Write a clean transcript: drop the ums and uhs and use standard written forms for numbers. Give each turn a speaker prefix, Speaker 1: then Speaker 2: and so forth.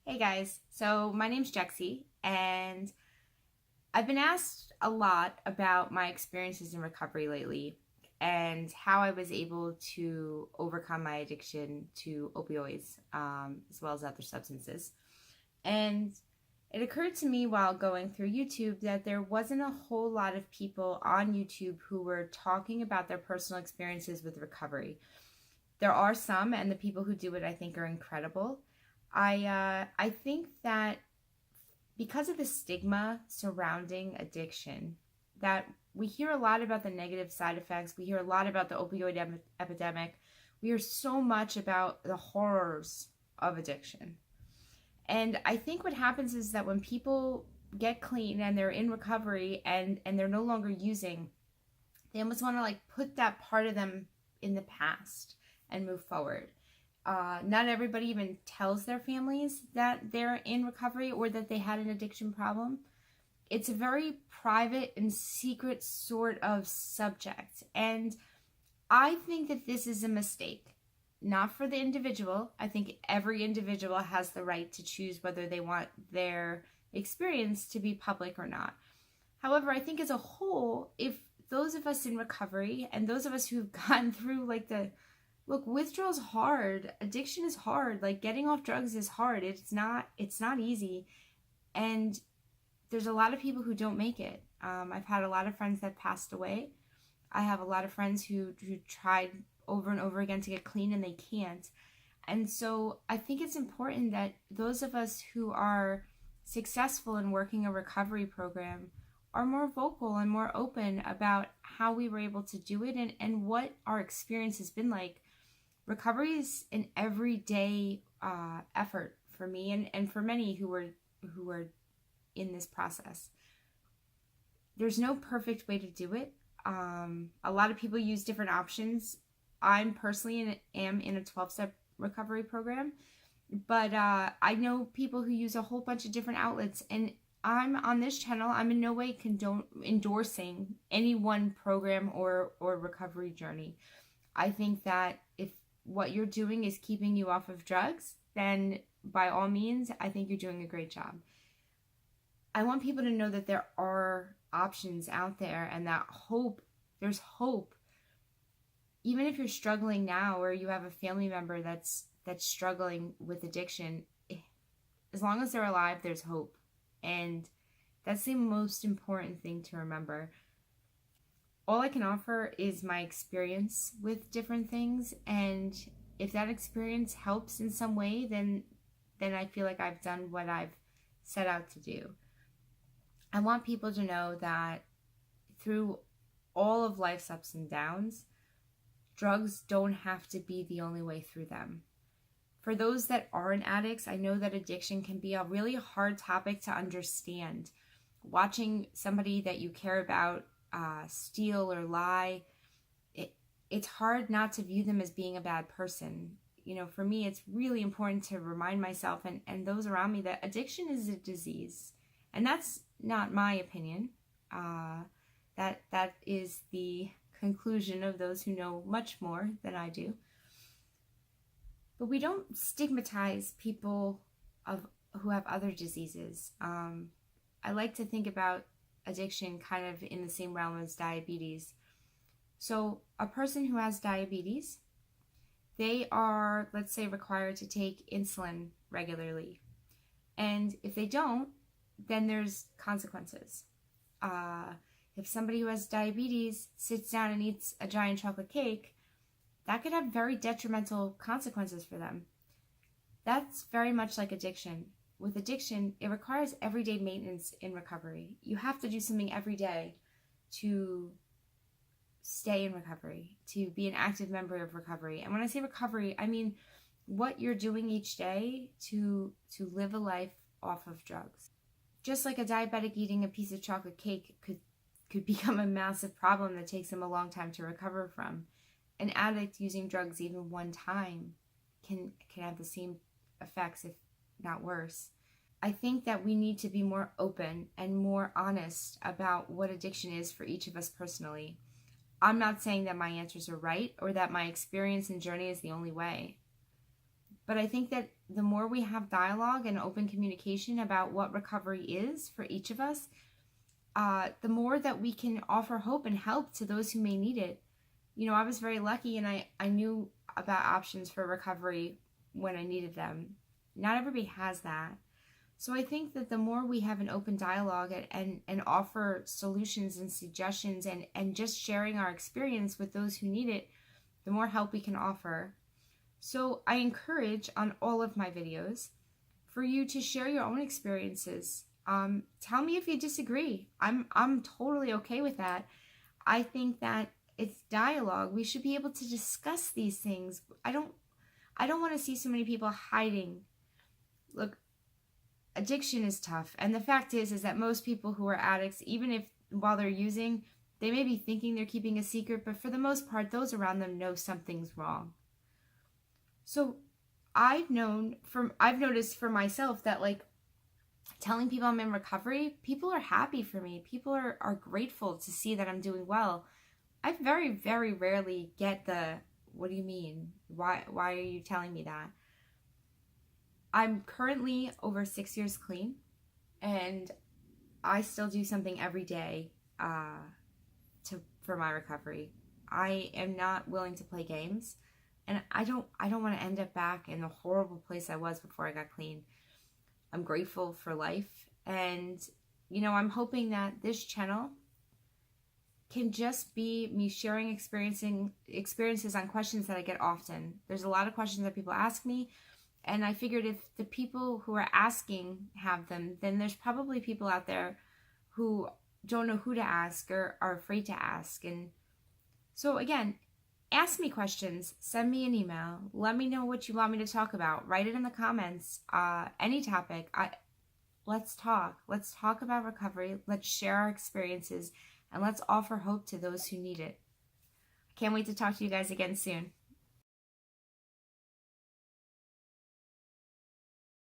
Speaker 1: Hey guys, so my name's Jexie, and I've been asked a lot about my experiences in recovery lately and how I was able to overcome my addiction to opioids, as well as other substances. And it occurred to me while going through YouTube that there wasn't a whole lot of people on YouTube who were talking about their personal experiences with recovery. There are some, and the people who do it I think are incredible. I think that because of the stigma surrounding addiction, that we hear a lot about the negative side effects. We hear a lot about the opioid epidemic. We hear so much about the horrors of addiction. And I think what happens is that when people get clean and they're in recovery and they're no longer using, they almost want to like put that part of them in the past and move forward. Not everybody even tells their families that they're in recovery or that they had an addiction problem. It's a very private and secret sort of subject. And I think that this is a mistake. Not for the individual. I think every individual has the right to choose whether they want their experience to be public or not. However, I think as a whole, if those of us in recovery and those of us who've gotten through look, withdrawal's hard. Addiction is hard. Like getting off drugs is hard. It's not easy. And there's a lot of people who don't make it. I've had a lot of friends that passed away. I have a lot of friends who tried over and over again to get clean and they can't. And so I think it's important that those of us who are successful in working a recovery program are more vocal and more open about how we were able to do it and what our experience has been like. Recovery is an everyday effort for me and for many who are in this process. There's no perfect way to do it. A lot of people use different options. I'm personally am in a 12-step recovery program, but I know people who use a whole bunch of different outlets, and I'm on this channel. I'm in no way endorsing any one program or recovery journey. I think that if what you're doing is keeping you off of drugs, then by all means, I think you're doing a great job. I want people to know that there are options out there and that there's hope. Even if you're struggling now or you have a family member that's struggling with addiction, as long as they're alive, there's hope. And that's the most important thing to remember. All I can offer is my experience with different things, and if that experience helps in some way, then I feel like I've done what I've set out to do. I want people to know that through all of life's ups and downs, drugs don't have to be the only way through them. For those that aren't addicts, I know that addiction can be a really hard topic to understand. Watching somebody that you care about steal or lie, it's hard not to view them as being a bad person. You know, for me, it's really important to remind myself and those around me that addiction is a disease. And that's not my opinion. That is the conclusion of those who know much more than I do. But we don't stigmatize people who have other diseases. I like to think about addiction kind of in the same realm as diabetes. So a person who has diabetes, they are, let's say, required to take insulin regularly. And if they don't, then there's consequences. If somebody who has diabetes sits down and eats a giant chocolate cake, that could have very detrimental consequences for them. That's very much like addiction. With addiction, it requires everyday maintenance in recovery. You have to do something every day to stay in recovery, to be an active member of recovery. And when I say recovery, I mean what you're doing each day to live a life off of drugs. Just like a diabetic eating a piece of chocolate cake could become a massive problem that takes them a long time to recover from. An addict using drugs even one time can have the same effects, if not worse. I think that we need to be more open and more honest about what addiction is for each of us personally. I'm not saying that my answers are right or that my experience and journey is the only way. But I think that the more we have dialogue and open communication about what recovery is for each of us, the more that we can offer hope and help to those who may need it. You know, I was very lucky, and I knew about options for recovery when I needed them. Not everybody has that. So I think that the more we have an open dialogue and offer solutions and suggestions and just sharing our experience with those who need it, the more help we can offer. So I encourage on all of my videos for you to share your own experiences. Tell me if you disagree. I'm totally okay with that. I think that it's dialogue. We should be able to discuss these things. I don't want to see so many people hiding. Look, addiction is tough, and the fact is that most people who are addicts, even if while they're using, they may be thinking they're keeping a secret, but for the most part, those around them know something's wrong. So I've noticed for myself that, like, telling people I'm in recovery, people are happy for me. People are grateful to see that I'm doing well. I very, very rarely get the, what do you mean? Why are you telling me that? I'm currently over 6 years clean, and I still do something every day for my recovery. I am not willing to play games, and I don't want to end up back in the horrible place I was before I got clean. I'm grateful for life, and you know, I'm hoping that this channel can just be me sharing experiences on questions that I get often. There's a lot of questions that people ask me, and I figured if the people who are asking have them, then there's probably people out there who don't know who to ask or are afraid to ask. And so again, ask me questions, send me an email, let me know what you want me to talk about, write it in the comments, any topic. Let's talk about recovery, let's share our experiences, and let's offer hope to those who need it. I can't wait to talk to you guys again soon.